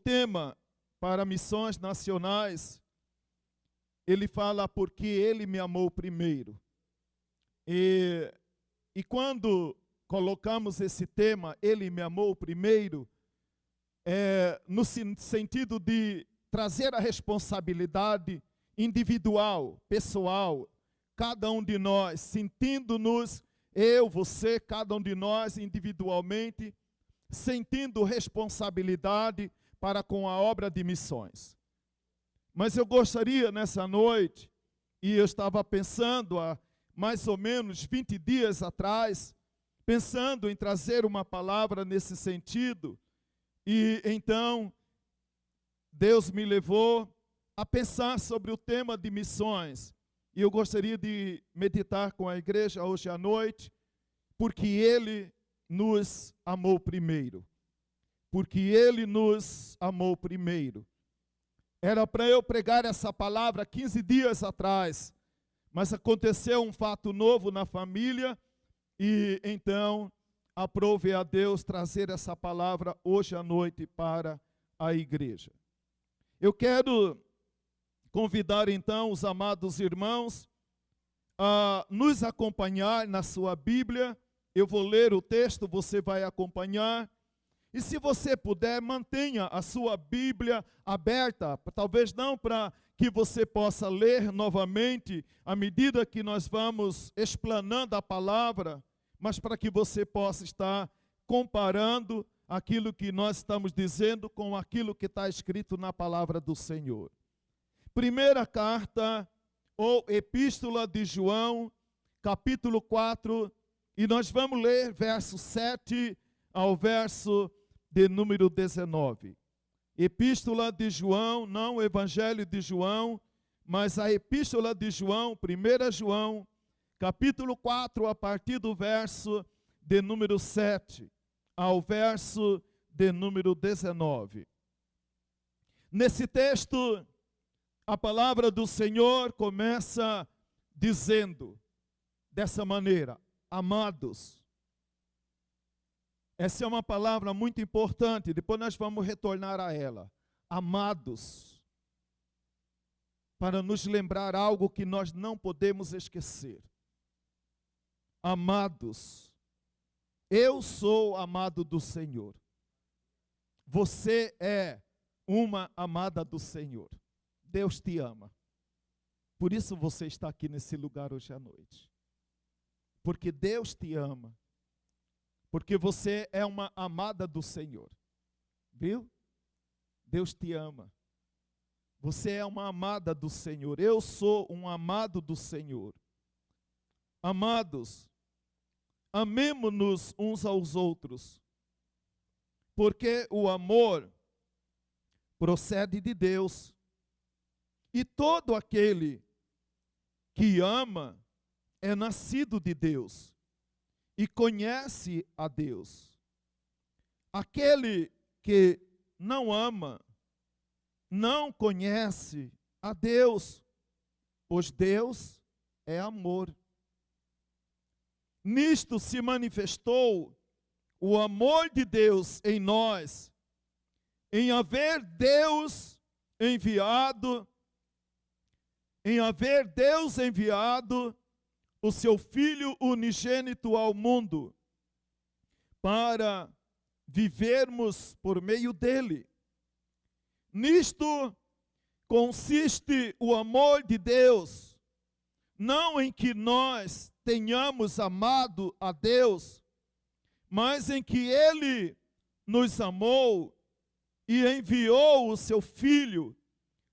tema para missões nacionais, ele fala porque ele me amou primeiro. E quando colocamos esse tema, ele me amou primeiro, no sentido de trazer a responsabilidade individual, pessoal, cada um de nós, sentindo-nos, eu, você, cada um de nós individualmente, sentindo responsabilidade para com a obra de missões. Mas eu gostaria nessa noite, e eu estava pensando há mais ou menos 20 dias atrás, pensando em trazer uma palavra nesse sentido, e então Deus me levou a pensar sobre o tema de missões. E eu gostaria de meditar com a igreja hoje à noite, porque Ele nos amou primeiro. Porque Ele nos amou primeiro. Era para eu pregar essa palavra 15 dias atrás, mas aconteceu um fato novo na família, e então aprove a Deus trazer essa palavra hoje à noite para a igreja. Eu quero convidar então os amados irmãos a nos acompanhar na sua Bíblia. Eu vou ler o texto, você vai acompanhar. E se você puder, mantenha a sua Bíblia aberta, talvez não para que você possa ler novamente à medida que nós vamos explanando a palavra, mas para que você possa estar comparando aquilo que nós estamos dizendo com aquilo que está escrito na palavra do Senhor. Primeira carta ou epístola de João, capítulo 4, e nós vamos ler verso 7 ao verso de número 19. Epístola de João, não o Evangelho de João, mas a Epístola de João, 1 João, capítulo 4, a partir do verso de número 7 ao verso de número 19. Nesse texto, a palavra do Senhor começa dizendo dessa maneira: amados. Essa é uma palavra muito importante, depois nós vamos retornar a ela. Amados, para nos lembrar algo que nós não podemos esquecer. Amados, eu sou amado do Senhor. Você é uma amada do Senhor. Deus te ama. Por isso você está aqui nesse lugar hoje à noite. Porque Deus te ama. Porque você é uma amada do Senhor. Viu? Deus te ama. Você é uma amada do Senhor. Eu sou um amado do Senhor. Amados, amemo-nos uns aos outros. Porque o amor procede de Deus. E todo aquele que ama é nascido de Deus e conhece a Deus. Aquele que não ama não conhece a Deus, pois Deus é amor. Nisto se manifestou o amor de Deus em nós, em haver Deus enviado o seu Filho unigênito ao mundo, para vivermos por meio dele. Nisto consiste o amor de Deus, não em que nós tenhamos amado a Deus, mas em que Ele nos amou e enviou o seu Filho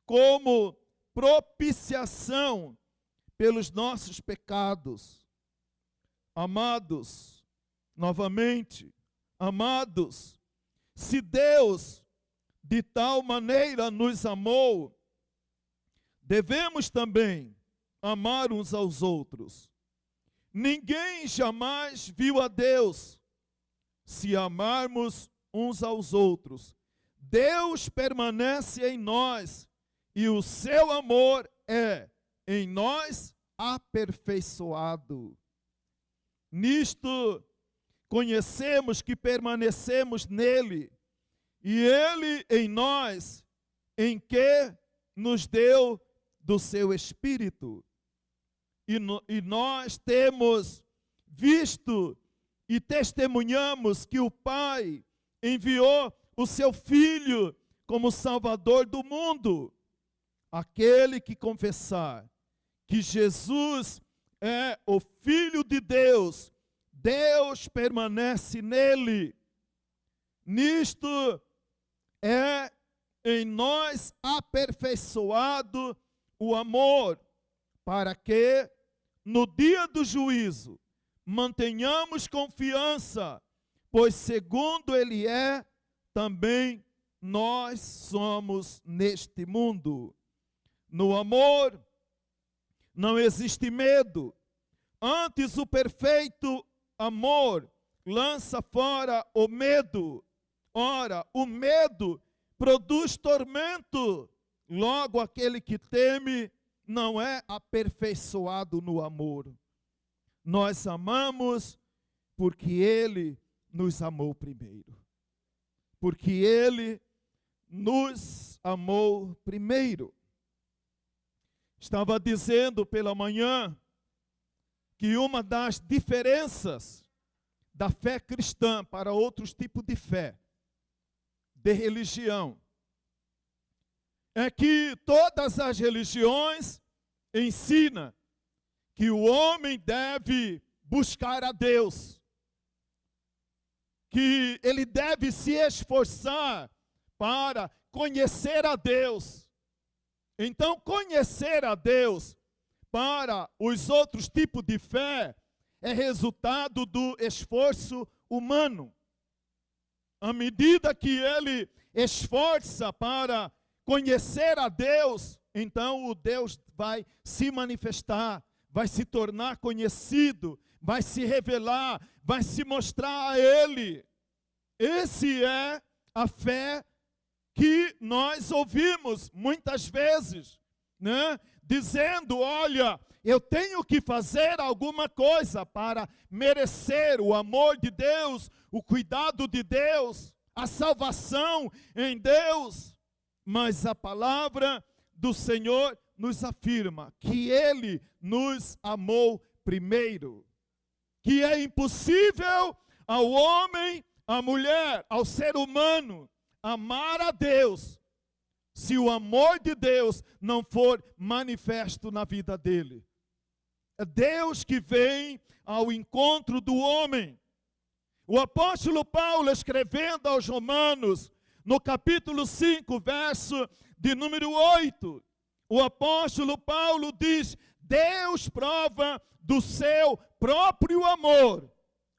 como propiciação pelos nossos pecados. Amados, novamente, amados, se Deus de tal maneira nos amou, devemos também amar uns aos outros. Ninguém jamais viu a Deus. Se amarmos uns aos outros, Deus permanece em nós e o seu amor é em nós aperfeiçoado. Nisto conhecemos que permanecemos nele e Ele em nós, em que nos deu do seu Espírito. E nós temos visto e testemunhamos que o Pai enviou o seu Filho como Salvador do mundo. Aquele que confessar que Jesus é o Filho de Deus, Deus permanece nele. Nisto é em nós aperfeiçoado o amor, para que no dia do juízo mantenhamos confiança, pois segundo Ele é, também nós somos neste mundo. No amor não existe medo, antes o perfeito amor lança fora o medo. Ora, o medo produz tormento, logo aquele que teme não é aperfeiçoado no amor. Nós amamos porque Ele nos amou primeiro. Porque Ele nos amou primeiro. Estava dizendo pela manhã que uma das diferenças da fé cristã para outros tipos de fé, de religião, é que todas as religiões ensinam que o homem deve buscar a Deus, que ele deve se esforçar para conhecer a Deus. Então, conhecer a Deus para os outros tipos de fé é resultado do esforço humano. À medida que ele esforça para conhecer a Deus, então o Deus vai se manifestar, vai se tornar conhecido, vai se revelar, vai se mostrar a Ele. Esse é a fé que nós ouvimos muitas vezes, né? Dizendo, olha, eu tenho que fazer alguma coisa para merecer o amor de Deus, o cuidado de Deus, a salvação em Deus. Mas a palavra do Senhor nos afirma que Ele nos amou primeiro, que é impossível ao homem, à mulher, ao ser humano, amar a Deus, se o amor de Deus não for manifesto na vida dele. É Deus que vem ao encontro do homem. O apóstolo Paulo, escrevendo aos Romanos, no capítulo 5, verso de número 8, o apóstolo Paulo diz: Deus prova do seu próprio amor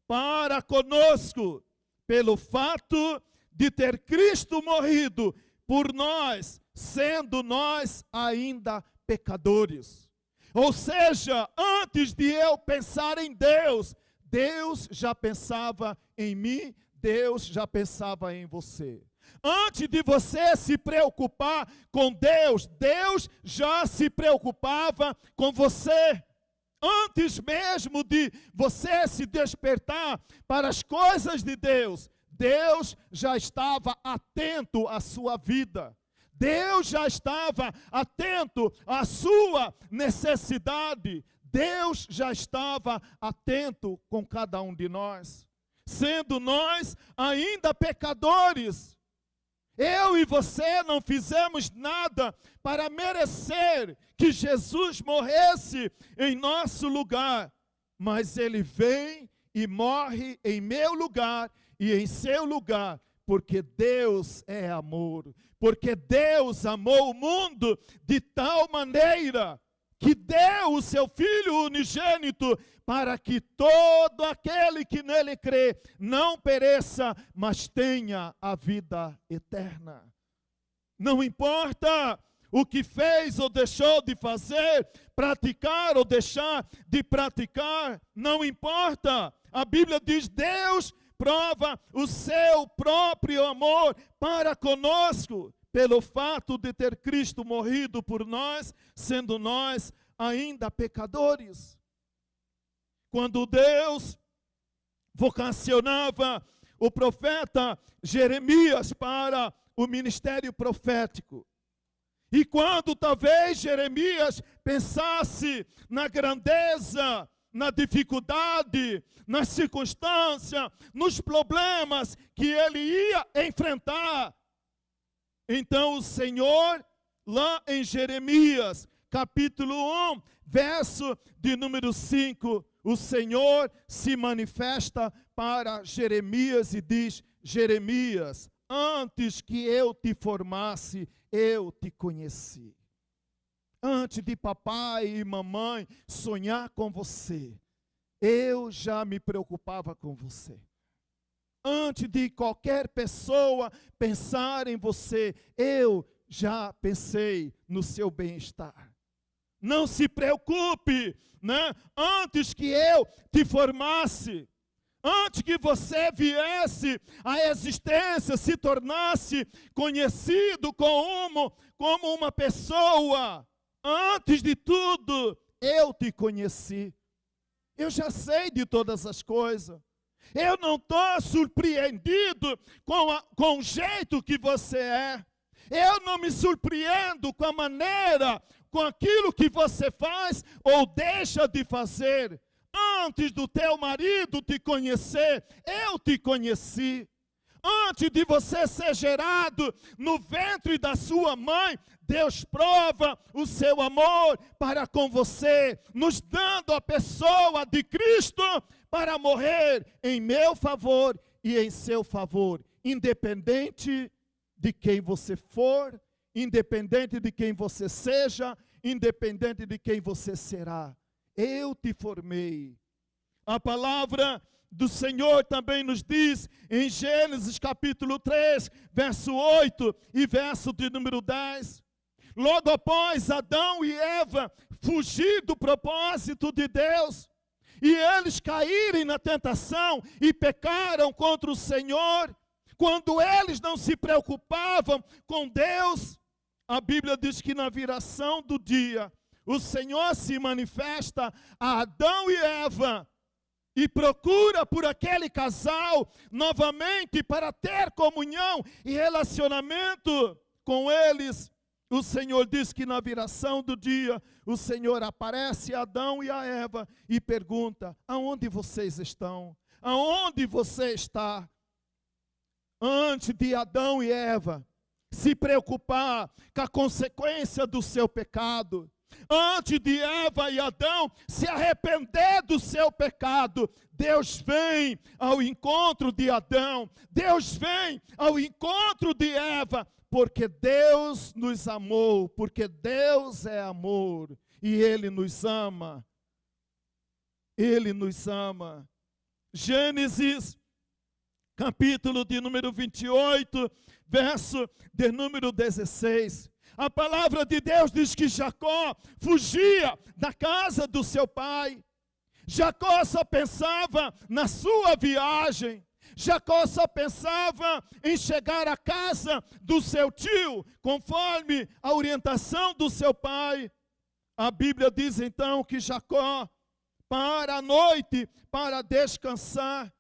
para conosco, pelo fato de ter Cristo morrido por nós, sendo nós ainda pecadores. Ou seja, antes de eu pensar em Deus, Deus já pensava em mim, Deus já pensava em você. Antes de você se preocupar com Deus, Deus já se preocupava com você. Antes mesmo de você se despertar para as coisas de Deus, Deus já estava atento à sua vida. Deus já estava atento à sua necessidade. Deus já estava atento com cada um de nós. Sendo nós ainda pecadores, eu e você não fizemos nada para merecer que Jesus morresse em nosso lugar. Mas Ele vem e morre em meu lugar e em seu lugar, porque Deus é amor. Porque Deus amou o mundo de tal maneira que deu o seu Filho unigênito, para que todo aquele que nele crê não pereça, mas tenha a vida eterna. Não importa o que fez ou deixou de fazer, praticar ou deixar de praticar, não importa. A Bíblia diz: Deus prova o seu próprio amor para conosco, pelo fato de ter Cristo morrido por nós, sendo nós ainda pecadores. Quando Deus vocacionava o profeta Jeremias para o ministério profético. E quando talvez Jeremias pensasse na grandeza, na dificuldade, na circunstância, nos problemas que ele ia enfrentar, então o Senhor, lá em Jeremias, capítulo 1, verso de número 5, o Senhor se manifesta para Jeremias e diz: Jeremias, antes que eu te formasse, eu te conheci. Antes de papai e mamãe sonhar com você, eu já me preocupava com você. Antes de qualquer pessoa pensar em você, eu já pensei no seu bem-estar. Não se preocupe, né? Antes que eu te formasse, antes que você viesse à existência, se tornasse conhecido como uma pessoa, antes de tudo, eu te conheci. Eu já sei de todas as coisas. Eu não estou surpreendido com o jeito que você é. Eu não me surpreendo com a maneira, com aquilo que você faz ou deixa de fazer. Antes do teu marido te conhecer, eu te conheci. Antes de você ser gerado no ventre da sua mãe, Deus prova o seu amor para com você, nos dando a pessoa de Cristo para morrer em meu favor e em seu favor, independente de quem você for, independente de quem você seja, independente de quem você será. Eu te formei. A palavra do Senhor também nos diz em Gênesis capítulo 3, verso 8 e verso de número 10. Logo após Adão e Eva fugir do propósito de Deus, e eles caírem na tentação e pecaram contra o Senhor, quando eles não se preocupavam com Deus, a Bíblia diz que na viração do dia, o Senhor se manifesta a Adão e Eva e procura por aquele casal novamente para ter comunhão e relacionamento com eles. O Senhor diz que na viração do dia, o Senhor aparece a Adão e a Eva e pergunta: aonde vocês estão? Aonde você está? Antes de Adão e Eva se preocupar com a consequência do seu pecado, antes de Eva e Adão se arrepender do seu pecado, Deus vem ao encontro de Adão, Deus vem ao encontro de Eva, porque Deus nos amou, porque Deus é amor e Ele nos ama. Ele nos ama. Gênesis, capítulo de número 28, verso de número 16. A palavra de Deus diz que Jacó fugia da casa do seu pai. Jacó só pensava na sua viagem. Jacó só pensava em chegar à casa do seu tio, conforme a orientação do seu pai. A Bíblia diz então que Jacó para a noite para descansar.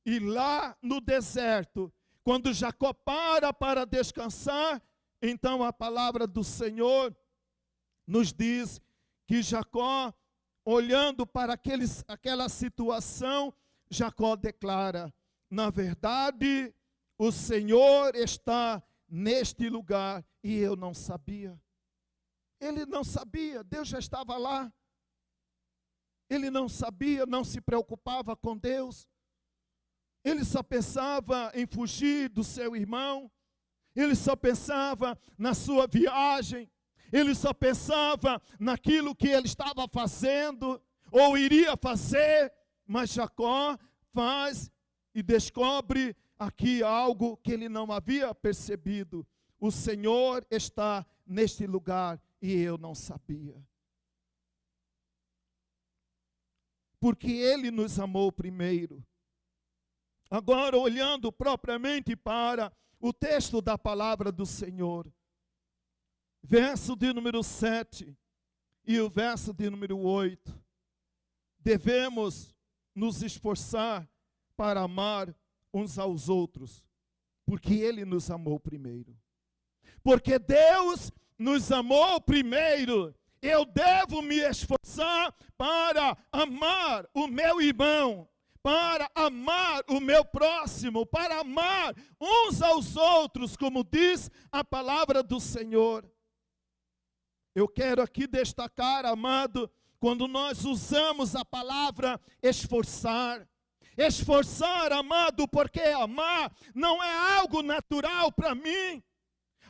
E lá no deserto, quando Jacó para descansar, então a palavra do Senhor nos diz que Jacó, olhando para aquela situação, Jacó declara: na verdade, o Senhor está neste lugar e eu não sabia. Ele não sabia, Deus já estava lá. Ele não sabia, não se preocupava com Deus. Ele só pensava em fugir do seu irmão. Ele só pensava na sua viagem. Ele só pensava naquilo que ele estava fazendo ou iria fazer. Mas Jacó faz e descobre aqui algo que ele não havia percebido. O Senhor está neste lugar e eu não sabia. Porque Ele nos amou primeiro. Agora, olhando propriamente para o texto da palavra do Senhor, verso de número 7 e o verso de número 8, devemos nos esforçar para amar uns aos outros, porque Ele nos amou primeiro. Porque Deus nos amou primeiro, eu devo me esforçar para amar o meu irmão, para amar o meu próximo, para amar uns aos outros, como diz a palavra do Senhor. Eu quero aqui destacar, amado, quando nós usamos a palavra esforçar. Esforçar, amado, porque amar não é algo natural para mim.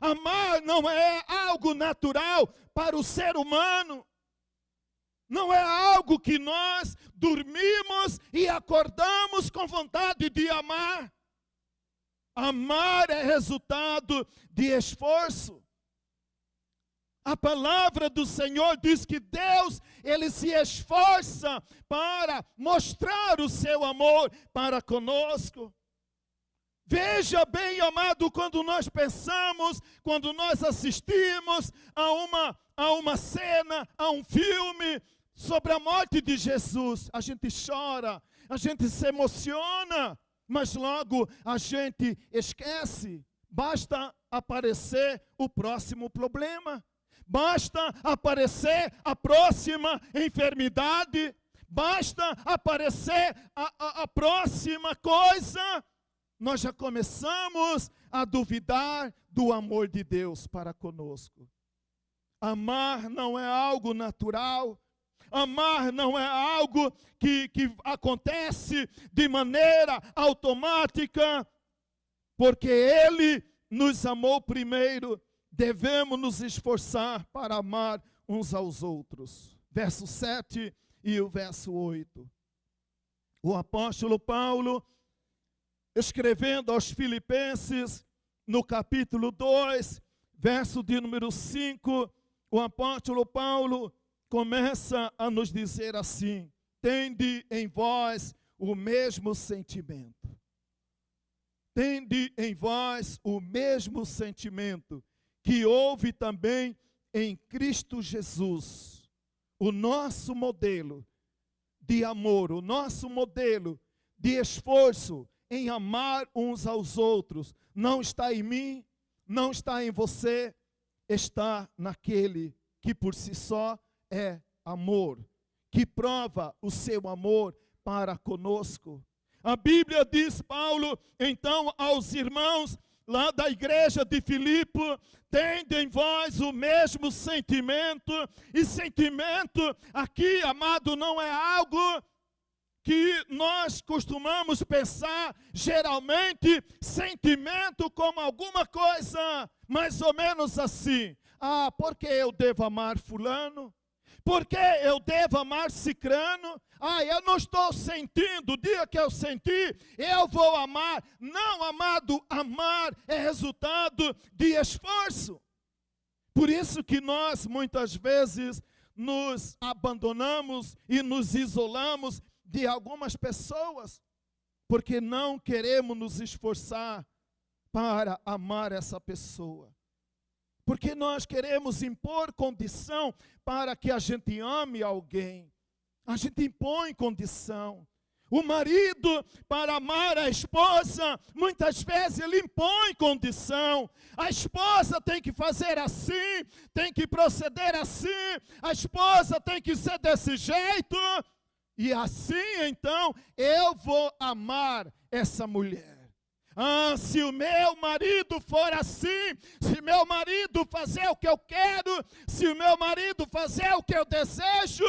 Amar não é algo natural para o ser humano. Não é algo que nós dormimos e acordamos com vontade de amar. Amar é resultado de esforço. A palavra do Senhor diz que Deus, Ele se esforça para mostrar o seu amor para conosco. Veja bem, amado, quando nós pensamos, quando nós assistimos a uma cena, a um filme sobre a morte de Jesus, a gente chora, a gente se emociona, mas logo a gente esquece. Basta aparecer o próximo problema, basta aparecer a próxima enfermidade, basta aparecer a próxima coisa. Nós já começamos a duvidar do amor de Deus para conosco. Amar não é algo natural. Amar não é algo que acontece de maneira automática. Porque Ele nos amou primeiro, devemos nos esforçar para amar uns aos outros. Verso 7 e o verso 8. O apóstolo Paulo, escrevendo aos Filipenses, no capítulo 2, verso de número 5, o apóstolo Paulo começa a nos dizer assim: tende em vós o mesmo sentimento. Tende em vós o mesmo sentimento que houve também em Cristo Jesus. O nosso modelo de amor, o nosso modelo de esforço em amar uns aos outros, não está em mim, não está em você, está naquele que por si só é amor, que prova o seu amor para conosco. A Bíblia diz, Paulo, então, aos irmãos lá da igreja de Filipe: tende em vós o mesmo sentimento. E sentimento aqui, amado, não é algo que nós costumamos pensar, geralmente, sentimento como alguma coisa mais ou menos assim: ah, porque eu devo amar fulano? Porque eu devo amar cicrano? Ah, eu não estou sentindo, o dia que eu sentir, eu vou amar. Não, amado, amar é resultado de esforço. Por isso que nós, muitas vezes, nos abandonamos e nos isolamos de algumas pessoas, porque não queremos nos esforçar para amar essa pessoa. Porque nós queremos impor condição para que a gente ame alguém. A gente impõe condição. O marido, para amar a esposa, muitas vezes ele impõe condição. A esposa tem que fazer assim, tem que proceder assim, a esposa tem que ser desse jeito. E assim, então, eu vou amar essa mulher. Ah, se o meu marido for assim, se meu marido fazer o que eu quero, se o meu marido fazer o que eu desejo,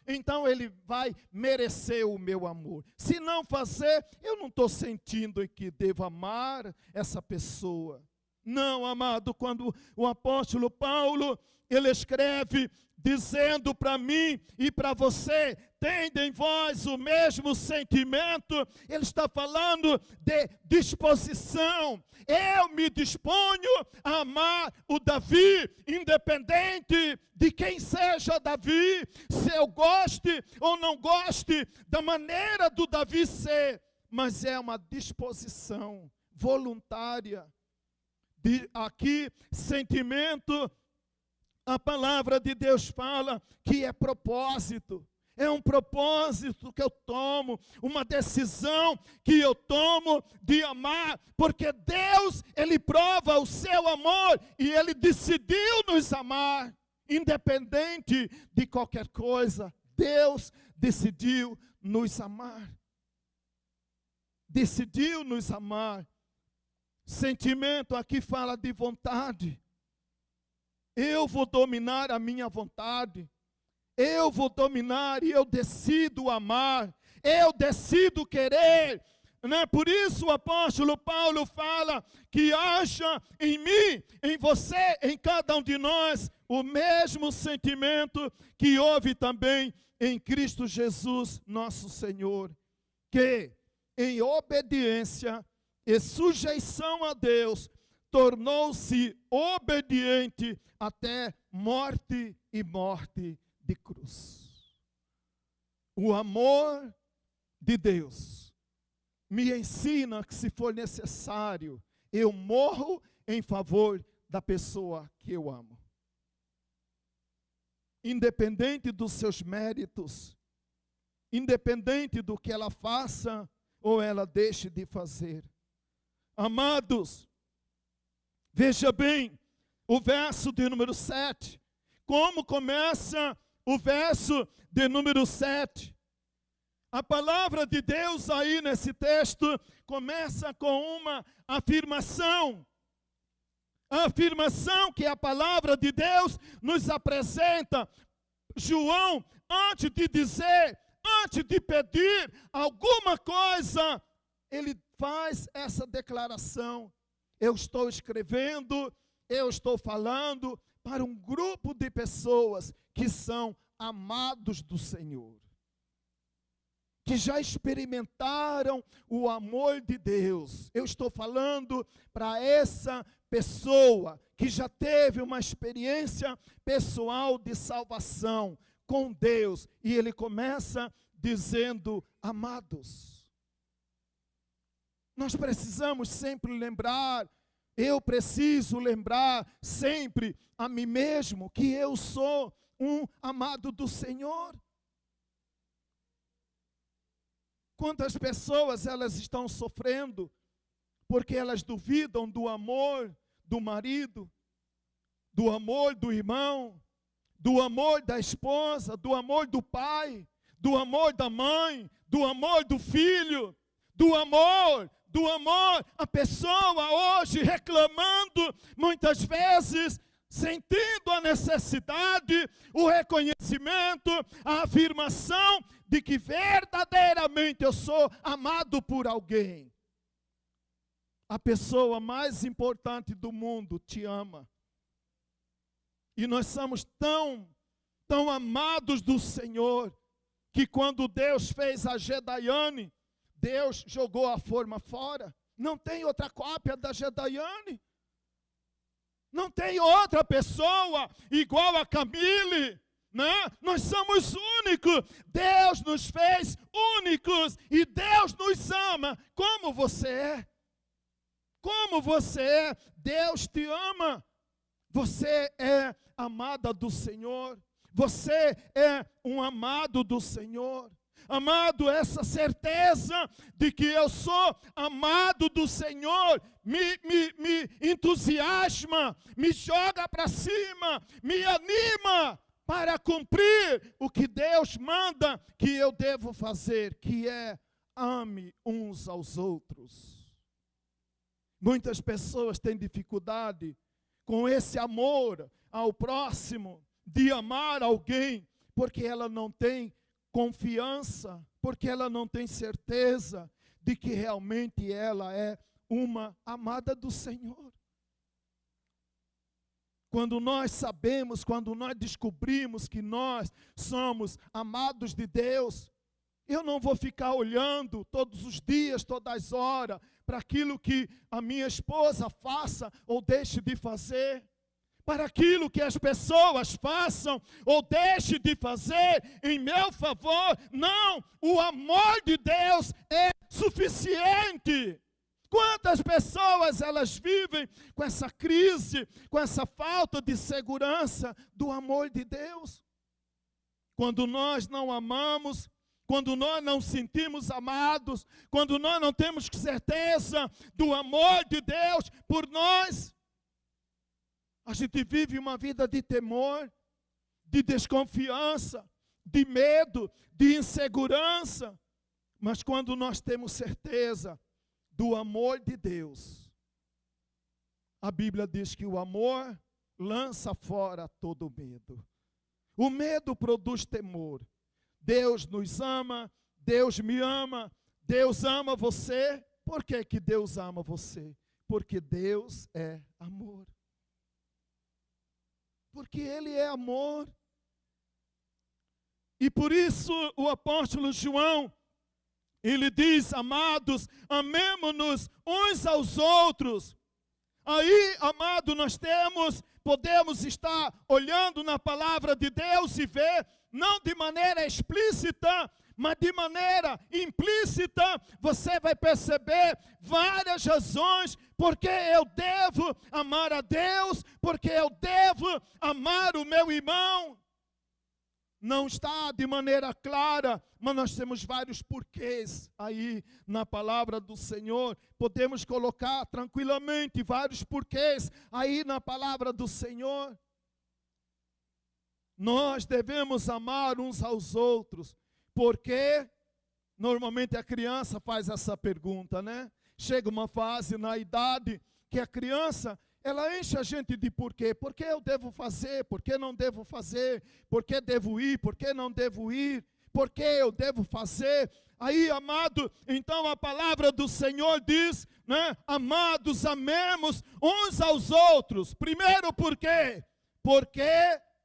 então ele vai merecer o meu amor. Se não fazer, eu não estou sentindo que devo amar essa pessoa. Não, amado, quando o apóstolo Paulo, ele escreve dizendo para mim e para você: tende em vós o mesmo sentimento. Ele está falando de disposição. Eu me disponho a amar o Davi, independente de quem seja Davi, se eu goste ou não goste da maneira do Davi ser, mas é uma disposição voluntária. Aqui, sentimento, a palavra de Deus fala que é propósito. É um propósito que eu tomo, uma decisão que eu tomo de amar, porque Deus, Ele prova o seu amor e Ele decidiu nos amar, independente de qualquer coisa. Deus decidiu nos amar. Decidiu nos amar. Sentimento aqui fala de vontade. Eu vou dominar a minha vontade. Eu vou dominar e eu decido amar. Eu decido querer. Né? Por isso o apóstolo Paulo fala que haja em mim, em você, em cada um de nós, o mesmo sentimento que houve também em Cristo Jesus, nosso Senhor. Que em obediência e sujeição a Deus, tornou-se obediente até morte e morte de cruz. O amor de Deus me ensina que, se for necessário, eu morro em favor da pessoa que eu amo. Independente dos seus méritos, independente do que ela faça ou ela deixe de fazer. Amados, veja bem o verso de número 7. Como começa o verso de número 7? A palavra de Deus aí nesse texto começa com uma afirmação. A afirmação que a palavra de Deus nos apresenta. João, antes de dizer, antes de pedir alguma coisa, ele faz essa declaração. Eu estou escrevendo, eu estou falando para um grupo de pessoas que são amados do Senhor, que já experimentaram o amor de Deus. Eu estou falando para essa pessoa que já teve uma experiência pessoal de salvação com Deus. E ele começa dizendo: amados. Nós precisamos sempre lembrar, eu preciso lembrar sempre a mim mesmo que eu sou um amado do Senhor. Quantas pessoas elas estão sofrendo porque elas duvidam do amor do marido, do amor do irmão, do amor da esposa, do amor do pai, do amor da mãe, do amor do filho, do amor. A pessoa hoje reclamando, muitas vezes sentindo a necessidade, o reconhecimento, a afirmação de que verdadeiramente eu sou amado por alguém. A pessoa mais importante do mundo te ama. E nós somos tão amados do Senhor, que quando Deus fez a Gedaiane, Deus jogou a forma fora. Não tem outra cópia da Gedaiane. Não tem outra pessoa igual a Camille, né? Nós somos únicos. Deus nos fez únicos e Deus nos ama como você é. Como você é, Deus te ama. Você é amada do Senhor. Você é um amado do Senhor. Amado, essa certeza de que eu sou amado do Senhor me entusiasma, me joga para cima, me anima para cumprir o que Deus manda que eu devo fazer, que é ame uns aos outros. Muitas pessoas têm dificuldade com esse amor ao próximo, de amar alguém, porque ela não tem confiança, porque ela não tem certeza de que realmente ela é uma amada do Senhor. Quando nós sabemos, quando nós descobrimos que nós somos amados de Deus, eu não vou ficar olhando todos os dias, todas as horas, para aquilo que a minha esposa faça ou deixe de fazer, para aquilo que as pessoas façam ou deixem de fazer em meu favor. Não, o amor de Deus é suficiente. Quantas pessoas elas vivem com essa crise, com essa falta de segurança do amor de Deus? quando nós não amamos, quando nós não sentimos amados, quando nós não temos certeza do amor de Deus por nós, a gente vive uma vida de temor, de desconfiança, de medo, de insegurança. Mas quando nós temos certeza do amor de Deus, a Bíblia diz que o amor lança fora todo medo. O medo produz temor. Deus nos ama, Deus me ama, Deus ama você. Por que que Deus ama você? Porque Deus é amor. Porque Ele é amor. E por isso o apóstolo João, ele diz: amados, amemo-nos uns aos outros. Aí, amado, podemos estar olhando na palavra de Deus e ver, não de maneira explícita, mas de maneira implícita, você vai perceber várias razões porque eu devo amar a Deus, porque eu devo amar o meu irmão. Não está de maneira clara, mas nós temos vários porquês aí na palavra do Senhor. Podemos colocar tranquilamente vários porquês aí na palavra do Senhor. Nós devemos amar uns aos outros, porque normalmente a criança faz essa pergunta, né? Chega uma fase na idade que a criança, ela enche a gente de porquê. Por que eu devo fazer? Por que não devo fazer? Por que devo ir? Por que não devo ir? Por que eu devo fazer? Aí, amado, então a palavra do Senhor diz, né? Amados, amemos uns aos outros. Primeiro, por quê? Porque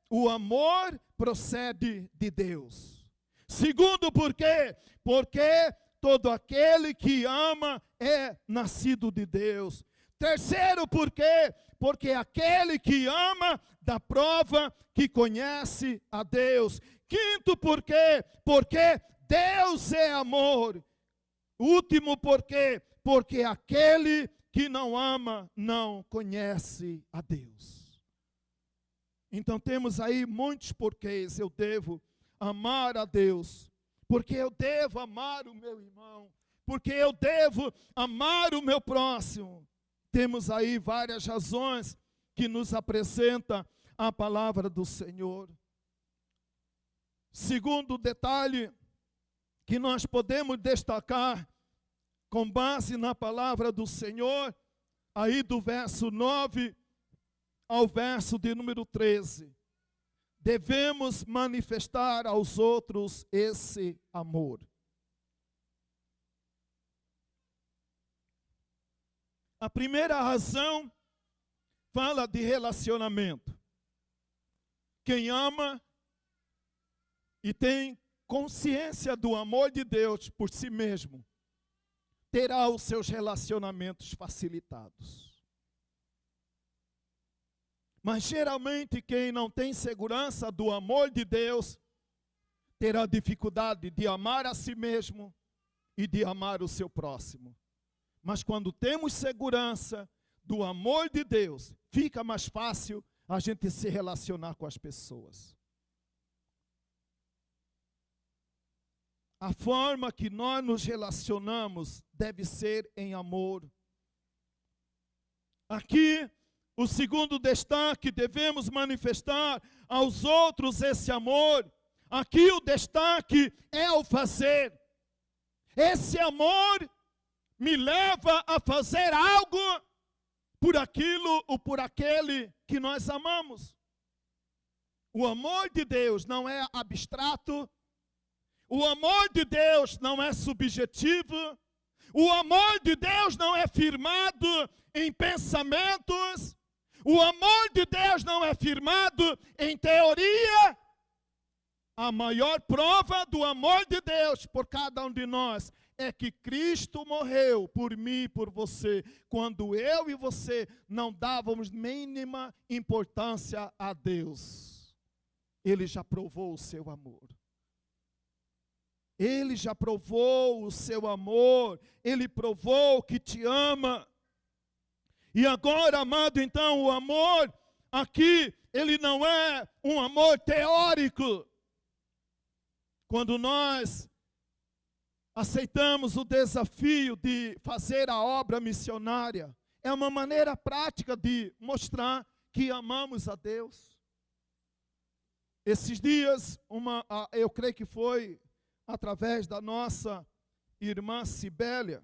o amor procede de Deus. Segundo, por quê? Porque todo aquele que ama é nascido de Deus. Terceiro, por quê? Porque aquele que ama dá prova que conhece a Deus. Quinto, por quê? Porque Deus é amor. Último, por quê? Porque aquele que não ama não conhece a Deus. Então temos aí muitos porquês. Eu devo amar a Deus, porque eu devo amar o meu irmão, porque eu devo amar o meu próximo. Temos aí várias razões que nos apresenta a palavra do Senhor. Segundo detalhe que nós podemos destacar com base na palavra do Senhor, aí do verso 9 ao verso de número 13. Devemos manifestar aos outros esse amor. A primeira razão fala de relacionamento. Quem ama e tem consciência do amor de Deus por si mesmo, terá os seus relacionamentos facilitados. Mas geralmente quem não tem segurança do amor de Deus, terá dificuldade de amar a si mesmo e de amar o seu próximo. Mas quando temos segurança do amor de Deus, fica mais fácil a gente se relacionar com as pessoas. A forma que nós nos relacionamos deve ser em amor. Aqui, o segundo destaque, devemos manifestar aos outros esse amor. Aqui o destaque é o fazer. Esse amor me leva a fazer algo por aquilo ou por aquele que nós amamos. O amor de Deus não é abstrato. O amor de Deus não é subjetivo. O amor de Deus não é firmado em pensamentos. O amor de Deus não é firmado em teoria. A maior prova do amor de Deus por cada um de nós é que Cristo morreu por mim e por você, quando eu e você não dávamos mínima importância a Deus. Ele já provou o seu amor. Ele já provou o seu amor. Ele provou que te ama. E agora, amado, então, o amor aqui, ele não é um amor teórico. quando nós aceitamos o desafio de fazer a obra missionária, é uma maneira prática de mostrar que amamos a Deus. Esses dias, eu creio que foi através da nossa irmã Cibélia.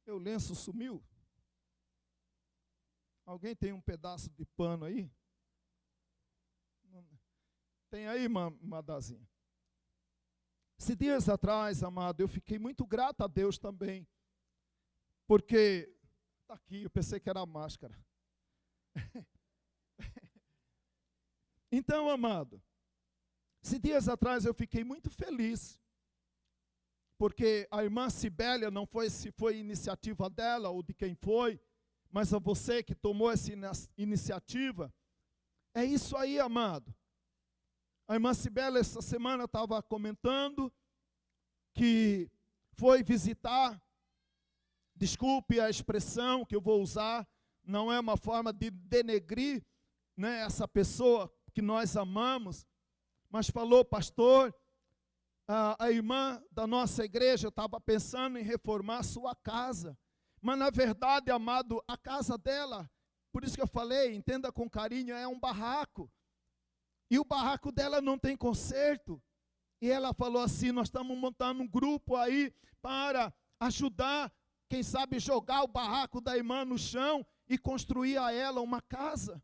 Meu lenço sumiu. Alguém tem um pedaço de pano aí? Tem aí, Madazinha? Esses dias atrás, amado, eu fiquei muito grato a Deus também. Porque, está aqui, eu pensei que era a máscara. Então, amado, esses dias atrás eu fiquei muito feliz. Porque a irmã Cibélia, não foi se foi iniciativa dela ou de quem foi, mas a você que tomou essa iniciativa. É isso aí, amado. A irmã Cibélia, essa semana, estava comentando que foi visitar, desculpe a expressão que eu vou usar, não é uma forma de denegrir, né, essa pessoa que nós amamos, mas falou, pastor, a irmã da nossa igreja estava pensando em reformar a sua casa, mas na verdade, amado, a casa dela, por isso que eu falei, entenda com carinho, é um barraco. E o barraco dela não tem conserto. E ela falou assim, nós estamos montando um grupo aí para ajudar, quem sabe jogar o barraco da irmã no chão e construir a ela uma casa.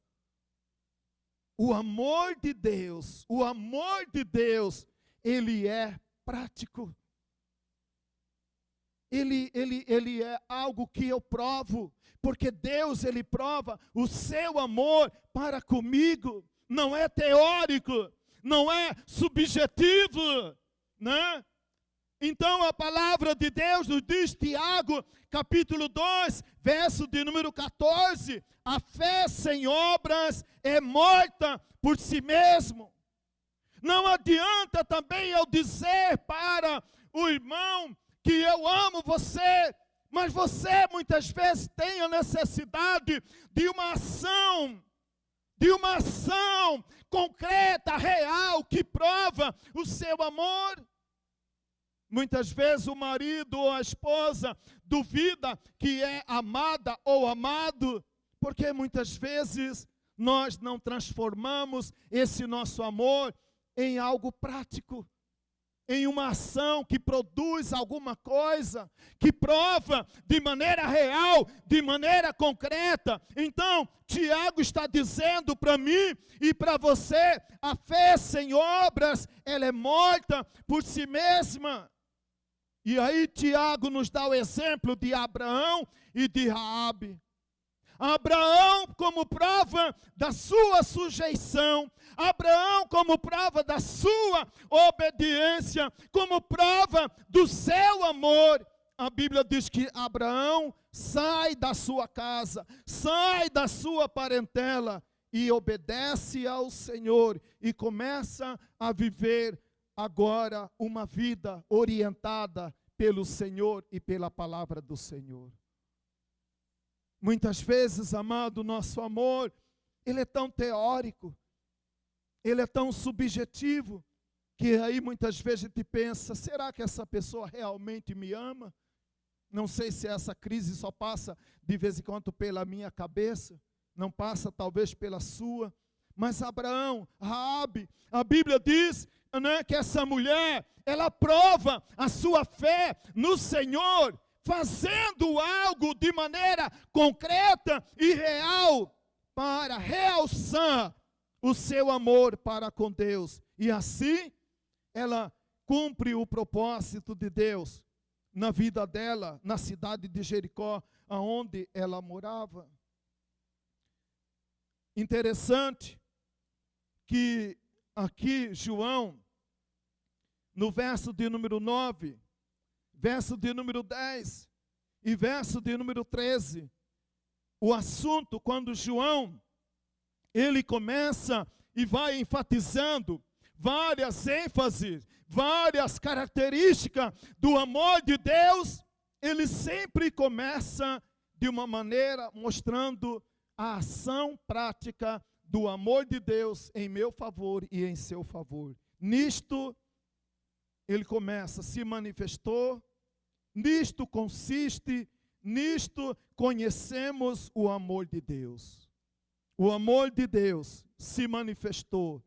O amor de Deus, ele é prático. Ele é algo que eu provo, porque Deus, ele prova o seu amor para comigo. Não é teórico, não é subjetivo, né? Então a palavra de Deus nos diz, Tiago, capítulo 2, verso de número 14, a fé sem obras é morta por si mesmo. Não adianta também eu dizer para o irmão que eu amo você, mas você muitas vezes tem a necessidade de uma ação concreta, real, que prova o seu amor. Muitas vezes o marido ou a esposa duvida que é amada ou amado, porque muitas vezes nós não transformamos esse nosso amor em algo prático, em uma ação que produz alguma coisa, que prova de maneira real, de maneira concreta. Então, Tiago está dizendo para mim e para você, a fé sem obras, ela é morta por si mesma. E aí Tiago nos dá o exemplo de Abraão e de Raabe. Abraão como prova da sua sujeição, Abraão como prova da sua obediência, como prova do seu amor. A Bíblia diz que Abraão sai da sua casa, sai da sua parentela e obedece ao Senhor e começa a viver agora uma vida orientada pelo Senhor e pela palavra do Senhor. Muitas vezes, amado, nosso amor, ele é tão teórico, ele é tão subjetivo, que aí muitas vezes a gente pensa, será que essa pessoa realmente me ama? Não sei se essa crise só passa de vez em quando pela minha cabeça, não passa talvez pela sua, mas Abraão, Raabe, a Bíblia diz, né, que essa mulher, ela prova a sua fé no Senhor, fazendo algo de maneira concreta e real para realçar o seu amor para com Deus. E assim, ela cumpre o propósito de Deus na vida dela, na cidade de Jericó, aonde ela morava. Interessante que aqui João, no verso de número 9, verso de número 10 e verso de número 13, o assunto, quando João, ele começa e vai enfatizando várias ênfases, várias características do amor de Deus, ele sempre começa de uma maneira mostrando a ação prática do amor de Deus em meu favor e em seu favor. Nisto, ele começa, se manifestou, nisto consiste, nisto conhecemos o amor de Deus. O amor de Deus se manifestou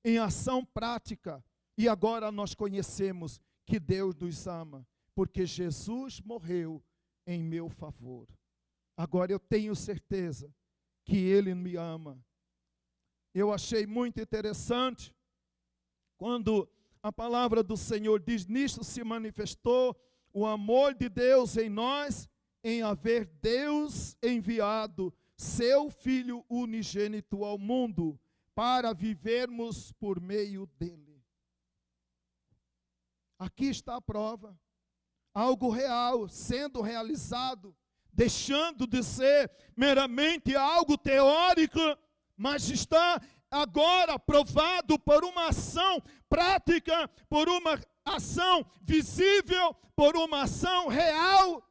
em ação prática e agora nós conhecemos que Deus nos ama, porque Jesus morreu em meu favor. Agora eu tenho certeza que Ele me ama. Eu achei muito interessante quando a palavra do Senhor diz, nisto se manifestou o amor de Deus em nós, em haver Deus enviado seu Filho unigênito ao mundo, para vivermos por meio dele. Aqui está a prova. Algo real sendo realizado, deixando de ser meramente algo teórico, mas está agora provado por uma ação prática, por uma ação visível, por uma ação real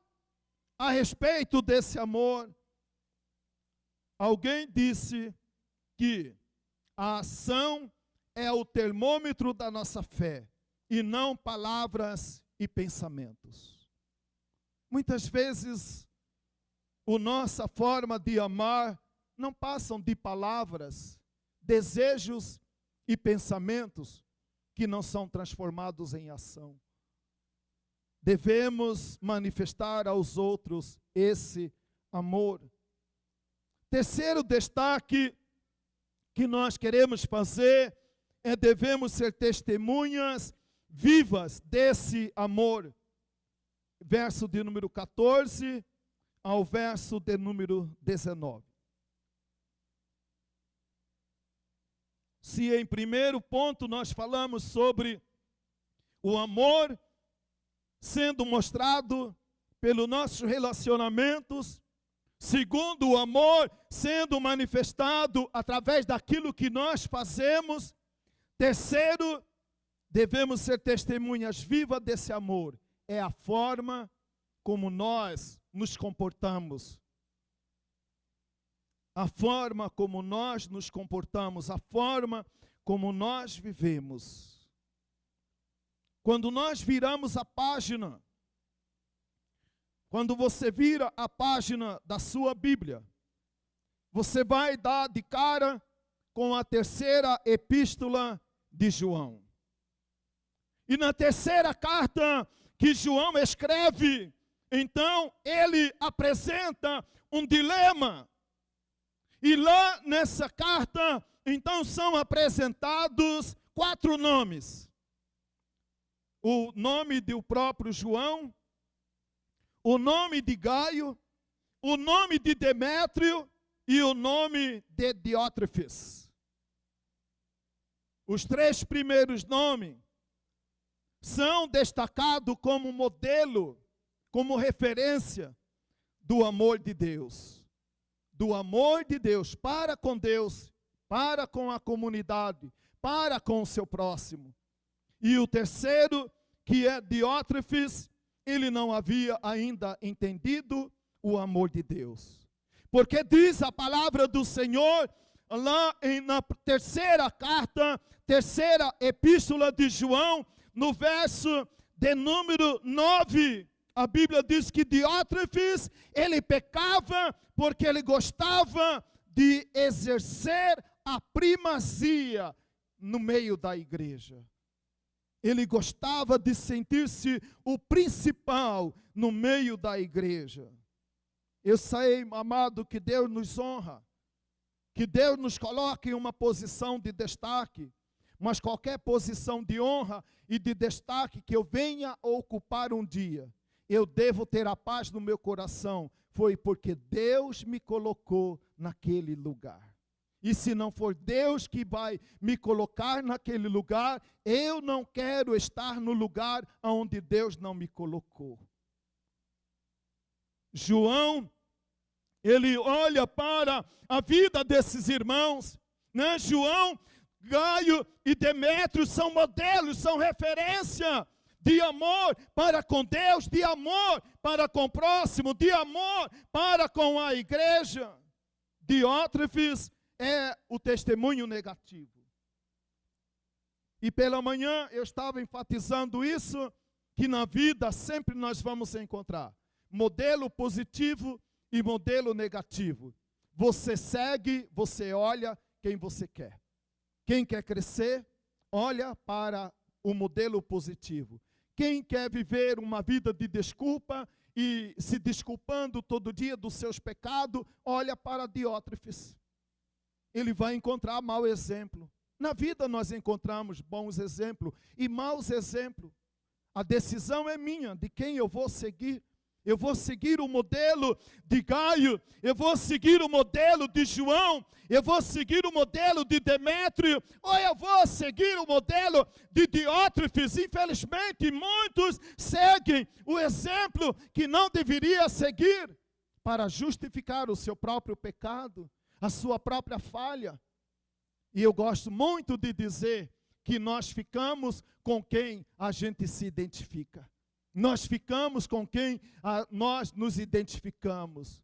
a respeito desse amor. Alguém disse que a ação é o termômetro da nossa fé, e não palavras e pensamentos. Muitas vezes, a nossa forma de amar não passam de palavras, desejos e pensamentos que não são transformados em ação. Devemos manifestar aos outros esse amor. Terceiro destaque que nós queremos fazer é devemos ser testemunhas vivas desse amor. Verso de número 14 ao verso de número 19. Se em primeiro ponto nós falamos sobre o amor sendo mostrado pelos nossos relacionamentos, segundo, o amor sendo manifestado através daquilo que nós fazemos, terceiro, devemos ser testemunhas vivas desse amor. É a forma como nós nos comportamos. A forma como nós nos comportamos, a forma como nós vivemos. Quando nós viramos a página, quando você vira a página da sua Bíblia, você vai dar de cara com a terceira epístola de João. E na terceira carta que João escreve, então ele apresenta um dilema. E lá nessa carta, então são apresentados 4 nomes. O nome do próprio João, o nome de Gaio, o nome de Demétrio e o nome de Diótrefes. Os 3 primeiros nomes são destacados como modelo, como referência do amor de Deus. Do amor de Deus para com Deus, para com a comunidade, para com o seu próximo. E o terceiro, que é Diótrefes, ele não havia ainda entendido o amor de Deus. Porque diz a palavra do Senhor, lá na terceira carta, terceira epístola de João, no verso de número 9, a Bíblia diz que Diótrefes, ele pecava porque ele gostava de exercer a primazia no meio da igreja. Ele gostava de sentir-se o principal no meio da igreja. Eu sei, amado, que Deus nos honra, que Deus nos coloca em uma posição de destaque, mas qualquer posição de honra e de destaque que eu venha ocupar um dia, eu devo ter a paz no meu coração, foi porque Deus me colocou naquele lugar. E se não for Deus que vai me colocar naquele lugar, eu não quero estar no lugar onde Deus não me colocou. João, ele olha para a vida desses irmãos, né? João, Gaio e Demétrio são modelos, são referência de amor para com Deus, de amor para com o próximo, de amor para com a igreja. Diótrefes é o testemunho negativo. E pela manhã eu estava enfatizando isso, que na vida sempre nós vamos encontrar modelo positivo e modelo negativo. Você segue, você olha quem você quer. Quem quer crescer, olha para o modelo positivo. Quem quer viver uma vida de desculpa e se desculpando todo dia dos seus pecados, olha para Diótrefes. Ele vai encontrar mau exemplo. Na vida nós encontramos bons exemplos e maus exemplos. A decisão é minha, de quem eu vou seguir. Eu vou seguir o modelo de Gaio, eu vou seguir o modelo de João, eu vou seguir o modelo de Demétrio, ou eu vou seguir o modelo de Diótrefes. Infelizmente, muitos seguem o exemplo que não deveria seguir para justificar o seu próprio pecado, a sua própria falha. E eu gosto muito de dizer que nós ficamos com quem a gente se identifica. Nós ficamos com quem nós nos identificamos.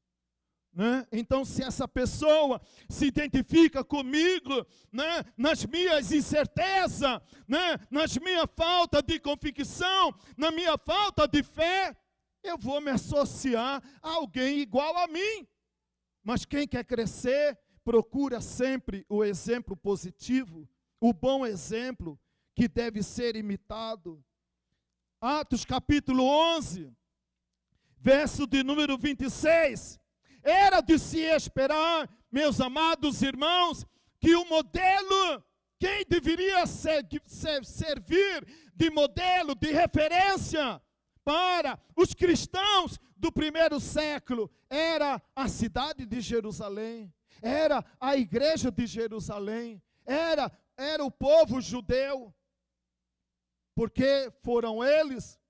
Né? Então, se essa pessoa se identifica comigo, né, nas minhas incertezas, né, nas minhas falta de convicção, na minha falta de fé, eu vou me associar a alguém igual a mim. Mas quem quer crescer, procura sempre o exemplo positivo, o bom exemplo que deve ser imitado. Atos capítulo 11, verso de número 26. Era de se esperar, meus amados irmãos, que o modelo, quem deveria servir de modelo, de referência para os cristãos do primeiro século, era a cidade de Jerusalém, era a igreja de Jerusalém, era o povo judeu. Porque foram eles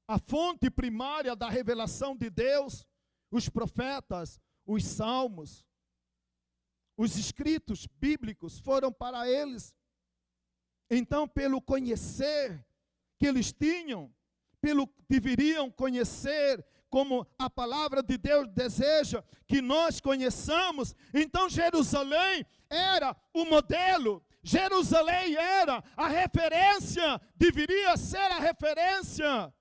a fonte primária da revelação de Deus, os profetas, os salmos, os escritos bíblicos foram para eles. Então, pelo conhecer que eles tinham, pelo que deveriam conhecer, como a palavra de Deus deseja que nós conheçamos, então Jerusalém era o modelo. Jerusalém era a referência, deveria ser a referência.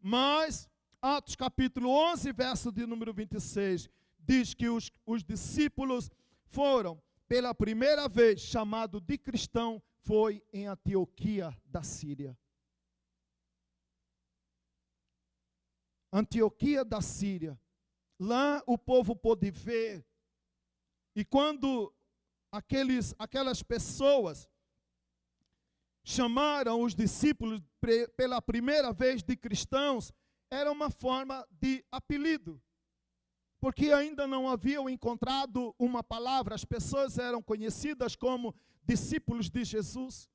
Mas, Atos capítulo 11, verso de número 26, diz que os discípulos foram, pela primeira vez, chamado de cristão, foi em Antioquia da Síria. Antioquia da Síria. Lá o povo pôde ver. E quando aquelas pessoas chamaram os discípulos pela primeira vez de cristãos, era uma forma de apelido, porque ainda não haviam encontrado uma palavra. As pessoas eram conhecidas como discípulos de Jesus,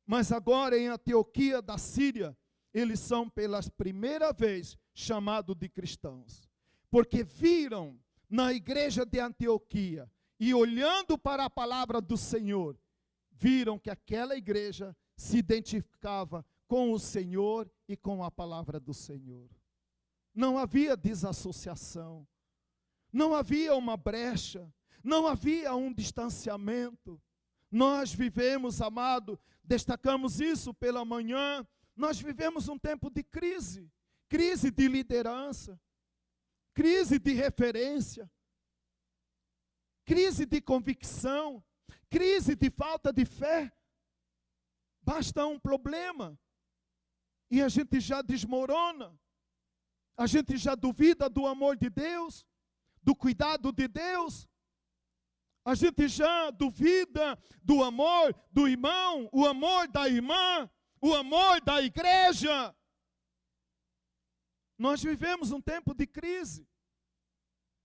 mas agora em Antioquia da Síria, eles são pela primeira vez chamados de cristãos, porque viram na igreja de Antioquia, e olhando para a palavra do Senhor, viram que aquela igreja se identificava com o Senhor e com a palavra do Senhor. Não havia desassociação, não havia uma brecha, não havia um distanciamento. Nós vivemos, amado, destacamos isso pela manhã, nós vivemos um tempo de crise, crise de liderança, crise de referência, crise de convicção, crise de falta de fé. Basta um problema e a gente já desmorona, a gente já duvida do amor de Deus, do cuidado de Deus, a gente já duvida do amor do irmão, o amor da irmã, o amor da igreja. Nós vivemos um tempo de crise,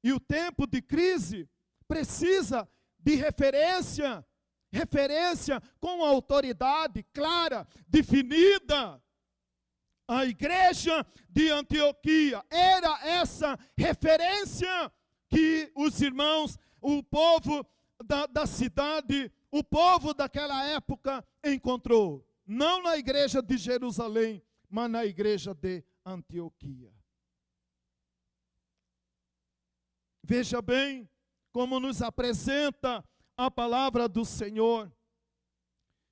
e o tempo de crise precisa de referência com autoridade clara, definida. A igreja de Antioquia era essa referência que os irmãos, o povo da cidade, o povo daquela época encontrou. Não na igreja de Jerusalém, mas na igreja de Antioquia. Veja bem como nos apresenta a palavra do Senhor.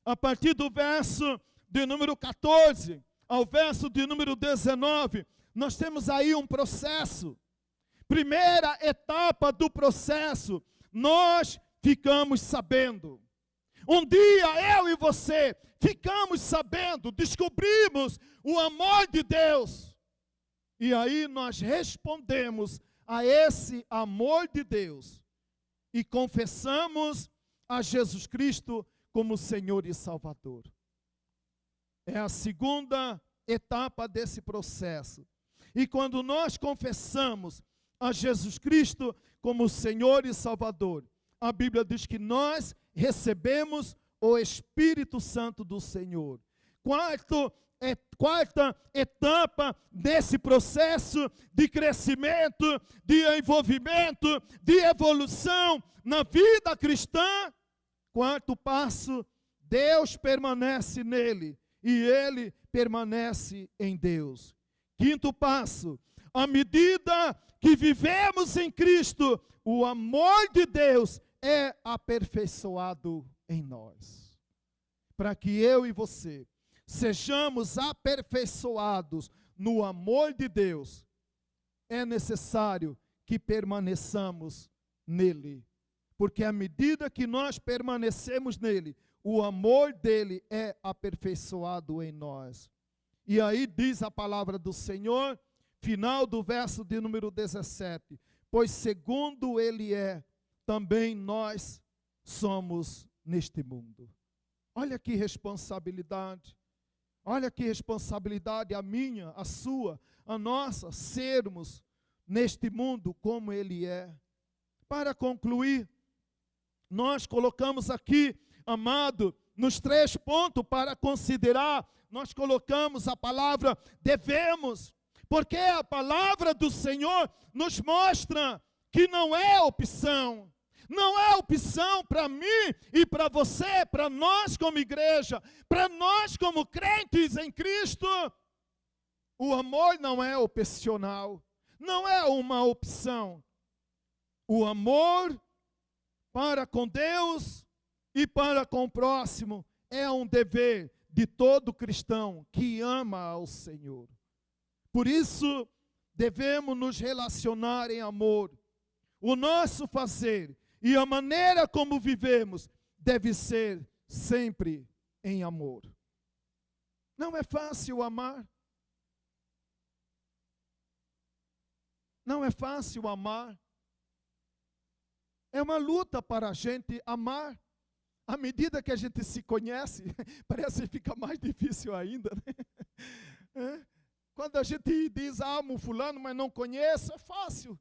a partir do verso de número 14 ao verso de número 19, nós temos aí um processo. Primeira etapa do processo, nós ficamos sabendo. Um dia eu e você ficamos sabendo, descobrimos o amor de Deus. E aí nós respondemos a esse amor de Deus e confessamos a Jesus Cristo como Senhor e Salvador. É a segunda etapa desse processo. E quando nós confessamos a Jesus Cristo como Senhor e Salvador, a Bíblia diz que nós recebemos o Espírito Santo do Senhor. Quarta etapa desse processo de crescimento, de envolvimento, de evolução na vida cristã. Quarto passo, Deus permanece nele e ele permanece em Deus. Quinto passo, à medida que vivemos em Cristo, o amor de Deus é aperfeiçoado em nós. Para que eu e você sejamos aperfeiçoados no amor de Deus, é necessário que permaneçamos nele. Porque à medida que nós permanecemos nele, o amor dele é aperfeiçoado em nós. E aí diz a palavra do Senhor, final do verso de número 17, pois segundo ele é, também nós somos neste mundo. Olha que responsabilidade. Olha que responsabilidade a minha, a sua, a nossa, sermos neste mundo como ele é. Para concluir, nós colocamos aqui, amado, nos 3 pontos para considerar, nós colocamos a palavra devemos, porque a palavra do Senhor nos mostra que não é opção. Não é opção para mim e para você, para nós como igreja, para nós como crentes em Cristo. O amor não é opcional, não é uma opção. O amor para com Deus e para com o próximo é um dever de todo cristão que ama ao Senhor. Por isso, devemos nos relacionar em amor. O nosso fazer e a maneira como vivemos deve ser sempre em amor. Não é fácil amar. Não é fácil amar. É uma luta para a gente amar. À medida que a gente se conhece, parece que fica mais difícil ainda, né? Quando a gente diz, amo fulano, mas não conheço, é fácil.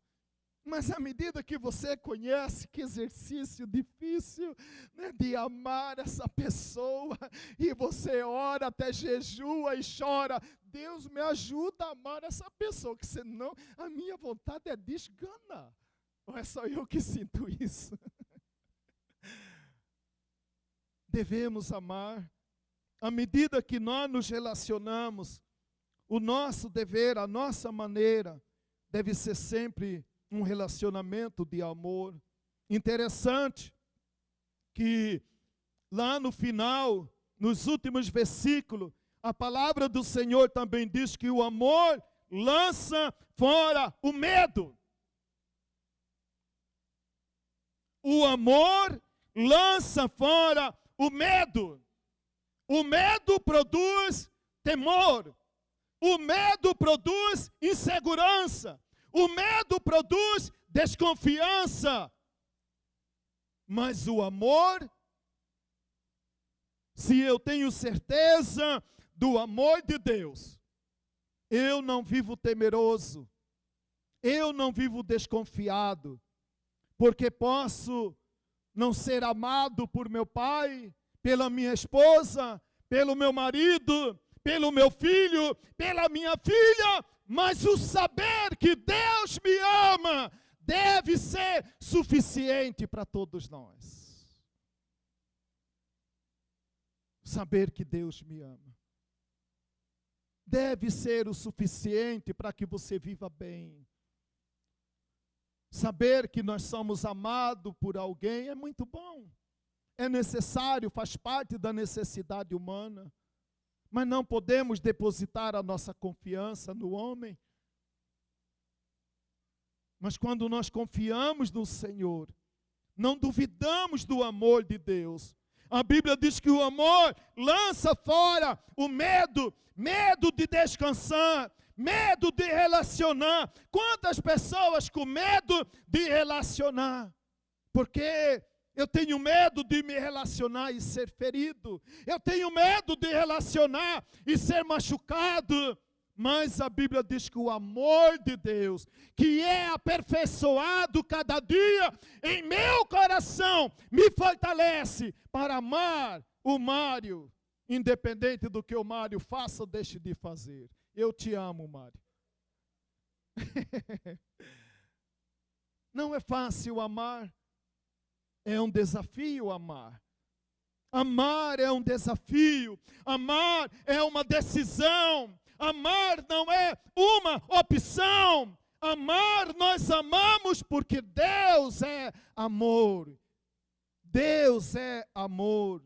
Mas à medida que você conhece, que exercício difícil, né, de amar essa pessoa, e você ora, até jejua e chora, Deus me ajuda a amar essa pessoa, que senão a minha vontade é desgana. Ou é só eu que sinto isso? Devemos amar. À medida que nós nos relacionamos, o nosso dever, a nossa maneira, deve ser sempre um relacionamento de amor. Interessante que lá no final, nos últimos versículos, a palavra do Senhor também diz que o amor lança fora o medo. O amor lança fora o medo. O medo produz temor. O medo produz insegurança. O medo produz desconfiança. Mas o amor, se eu tenho certeza do amor de Deus, eu não vivo temeroso. Eu não vivo desconfiado. Porque posso não ser amado por meu pai, pela minha esposa, pelo meu marido, pelo meu filho, pela minha filha, mas o saber que Deus me ama deve ser suficiente para todos nós. Saber que Deus me ama deve ser o suficiente para que você viva bem. Saber que nós somos amados por alguém é muito bom. é necessário, faz parte da necessidade humana. Mas não podemos depositar a nossa confiança no homem. Mas quando nós confiamos no Senhor, não duvidamos do amor de Deus. A Bíblia diz que o amor lança fora o medo, medo de descansar, medo de relacionar. Quantas pessoas com medo de relacionar? Porque eu tenho medo de me relacionar e ser ferido. Eu tenho medo de relacionar e ser machucado. Mas a Bíblia diz que o amor de Deus, que é aperfeiçoado cada dia em meu coração, me fortalece para amar o Mário, independente do que o Mário faça ou deixe de fazer. Eu te amo, Mário. Não é fácil amar, é um desafio amar. Amar é um desafio, amar é uma decisão. Amar não é uma opção. Amar, nós amamos porque Deus é amor. Deus é amor.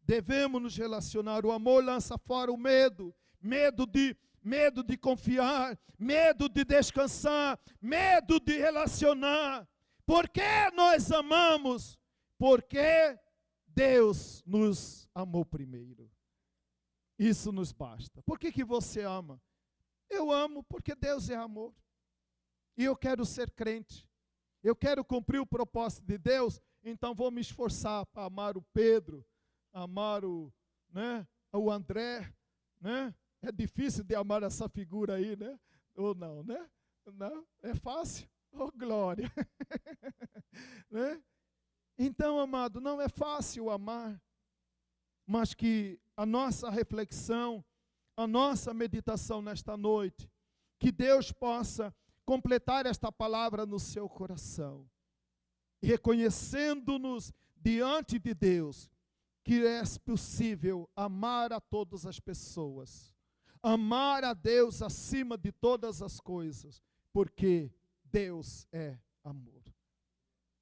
Devemos nos relacionar. O amor lança fora o medo. Medo de confiar. Medo de descansar. Medo de relacionar. Por que nós amamos? Porque Deus nos amou primeiro. Isso nos basta. Por que você ama? Eu amo porque Deus é amor. E eu quero ser crente. Eu quero cumprir o propósito de Deus, então vou me esforçar para amar o Pedro, amar o André, né? É difícil de amar essa figura aí, né? Ou não, né? Não, é fácil. Oh, glória. Né? Então, amado, não é fácil amar, mas que a nossa reflexão, a nossa meditação nesta noite, que Deus possa completar esta palavra no seu coração, reconhecendo-nos diante de Deus, que é possível amar a todas as pessoas, amar a Deus acima de todas as coisas, porque Deus é amor.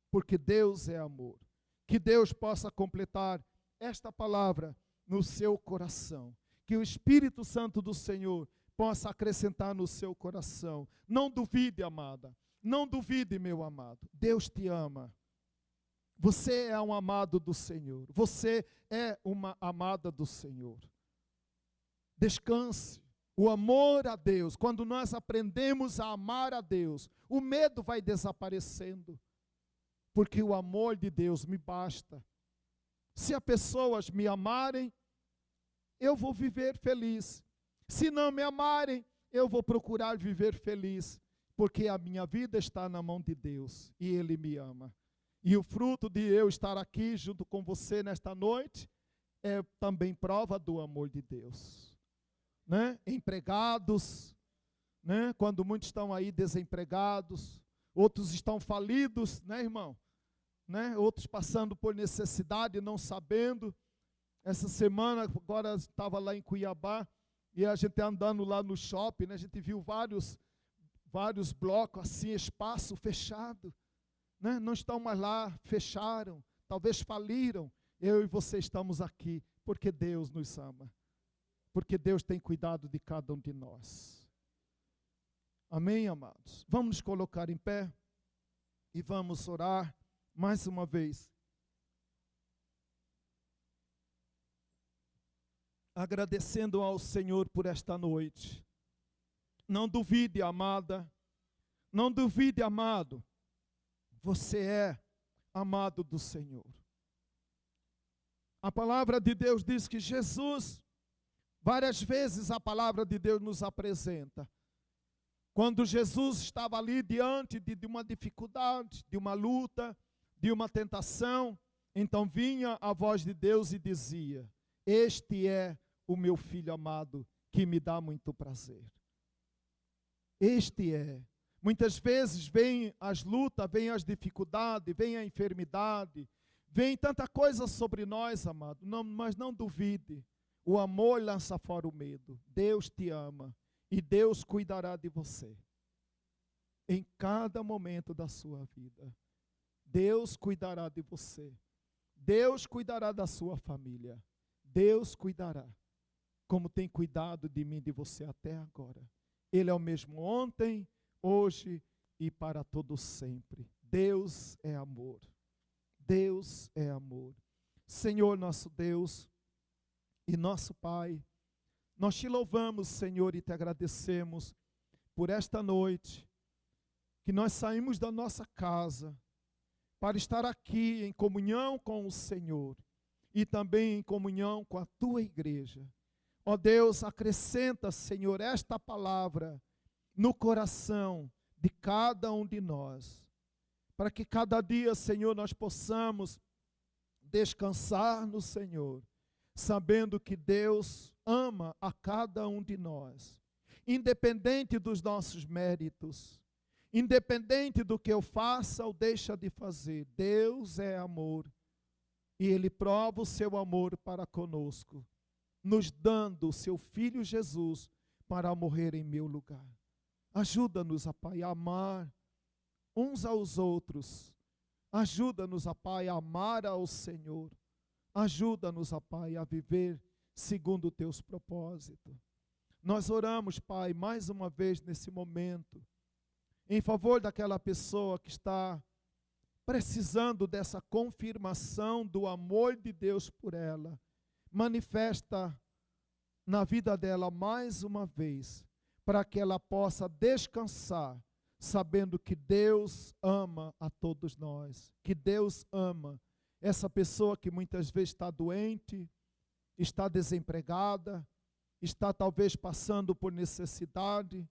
Porque Deus é amor. Que Deus possa completar esta palavra no seu coração. Que o Espírito Santo do Senhor possa acrescentar no seu coração. Não duvide, amada. Não duvide, meu amado. Deus te ama. Você é um amado do Senhor. Você é uma amada do Senhor. Descanse. O amor a Deus, quando nós aprendemos a amar a Deus, o medo vai desaparecendo. Porque o amor de Deus me basta. Se as pessoas me amarem, eu vou viver feliz. Se não me amarem, eu vou procurar viver feliz. Porque a minha vida está na mão de Deus e Ele me ama. E o fruto de eu estar aqui junto com você nesta noite é também prova do amor de Deus. Né? Empregados, né? Quando muitos estão aí desempregados, outros estão falidos, né, irmão? Né? Outros passando por necessidade, não sabendo. Essa semana, agora estava lá em Cuiabá, e a gente andando lá no shopping, né? A gente viu vários blocos assim, espaço fechado. Né? Não estão mais lá, fecharam, talvez faliram. Eu e você estamos aqui, porque Deus nos ama. Porque Deus tem cuidado de cada um de nós. Amém, amados? Vamos nos colocar em pé e vamos orar mais uma vez. Agradecendo ao Senhor por esta noite. Não duvide, amada. Não duvide, amado. Você é amado do Senhor. A palavra de Deus diz que Jesus, várias vezes a palavra de Deus nos apresenta. Quando Jesus estava ali diante de uma dificuldade, de uma luta, de uma tentação, então vinha a voz de Deus e dizia: este é o meu filho amado, que me dá muito prazer. Este é. Muitas vezes vem as lutas, vem as dificuldades, vem a enfermidade, vem tanta coisa sobre nós, amado. Não, mas não duvide. O amor lança fora o medo. Deus te ama e Deus cuidará de você. Em cada momento da sua vida. Deus cuidará de você. Deus cuidará da sua família. Deus cuidará, como tem cuidado de mim e de você até agora. Ele é o mesmo ontem, hoje e para todo sempre. Deus é amor. Deus é amor. Senhor nosso Deus e nosso Pai, nós te louvamos, Senhor, e te agradecemos por esta noite, que nós saímos da nossa casa para estar aqui em comunhão com o Senhor e também em comunhão com a tua igreja. Ó Deus, acrescenta, Senhor, esta palavra no coração de cada um de nós, para que cada dia, Senhor, nós possamos descansar no Senhor, sabendo que Deus ama a cada um de nós, independente dos nossos méritos, independente do que eu faça ou deixa de fazer. Deus é amor e Ele prova o seu amor para conosco, nos dando o seu Filho Jesus para morrer em meu lugar. Ajuda-nos, ó Pai, a amar uns aos outros. Ajuda-nos, ó Pai, a amar ao Senhor. Ajuda-nos, ó Pai, a viver segundo os teus propósitos. Nós oramos, Pai, mais uma vez nesse momento, em favor daquela pessoa que está precisando dessa confirmação do amor de Deus por ela. Manifesta na vida dela mais uma vez, para que ela possa descansar, sabendo que Deus ama a todos nós, que Deus ama essa pessoa que muitas vezes está doente, está desempregada, está talvez passando por necessidade.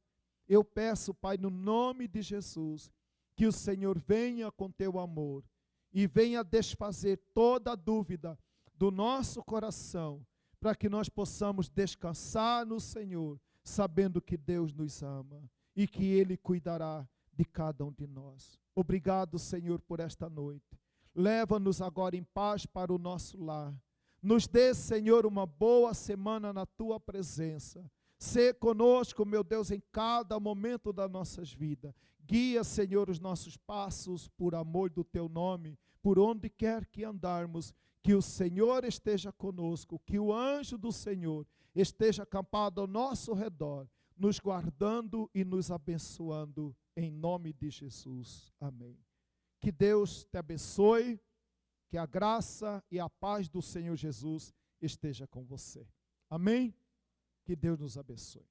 Eu peço, Pai, no nome de Jesus, que o Senhor venha com teu amor e venha desfazer toda a dúvida do nosso coração, para que nós possamos descansar no Senhor, sabendo que Deus nos ama e que Ele cuidará de cada um de nós. Obrigado, Senhor, por esta noite. Leva-nos agora em paz para o nosso lar. Nos dê, Senhor, uma boa semana na Tua presença. Sê conosco, meu Deus, em cada momento das nossas vidas. Guia, Senhor, os nossos passos por amor do Teu nome, por onde quer que andarmos. Que o Senhor esteja conosco, que o anjo do Senhor esteja acampado ao nosso redor, nos guardando e nos abençoando, em nome de Jesus. Amém. Que Deus te abençoe, que a graça e a paz do Senhor Jesus esteja com você. Amém? Que Deus nos abençoe.